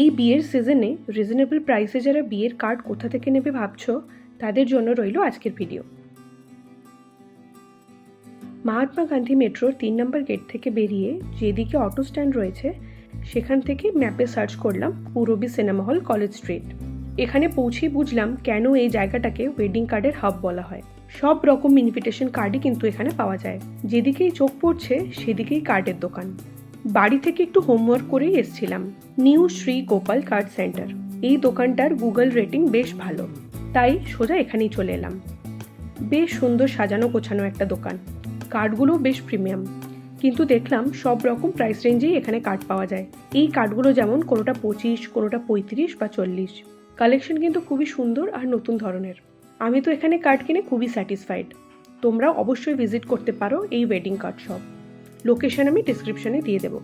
এই বিয়ের সিজনে রিজনেবল প্রাইসে যারা বিয়ের কার্ড কোথা থেকে নেবে ভাবছো, তাদের জন্য রইল আজকের ভিডিও। মহাত্মা গান্ধী মেট্রোর 3 নম্বর গেট থেকে বেরিয়ে যেদিকে অটো স্ট্যান্ড রয়েছে সেখান থেকে ম্যাপে সার্চ করলাম Purabi cinema hall, college street. এখানে পৌঁছেই বুঝলাম কেন এই জায়গাটাকে ওয়েডিং কার্ডের হাব বলা হয়। সব রকম ইনভিটেশন কার্ডই কিন্তু এখানে পাওয়া যায়। যেদিকেই চোখ পড়ছে সেদিকেই কার্ডের দোকান। বাড়ি থেকে একটু হোমওয়ার্ক করেই এসছিলাম। New Shri Gopal card centre, এই দোকানটার গুগল রেটিং বেশ ভালো, তাই সোজা এখানেই চলে এলাম। বেশ সুন্দর সাজানো গোছানো একটা দোকান, কার্ডগুলো বেশ প্রিমিয়াম, কিন্তু দেখলাম সব রকম প্রাইস রেঞ্জেই এখানে কার্ড পাওয়া যায়। এই কার্ডগুলো যেমন কোনোটা 25, কোনোটা 35 বা 40। কালেকশন কিন্তু খুবই সুন্দর আর নতুন ধরনের। আমি তো এখানে কার্ড কিনে খুবই স্যাটিসফাইড। তোমরা অবশ্যই ভিজিট করতে পারো এই ওয়েডিং কার্ড শপ। লোকেশন আমি ডিসক্রিপশনে দিয়ে দেবো।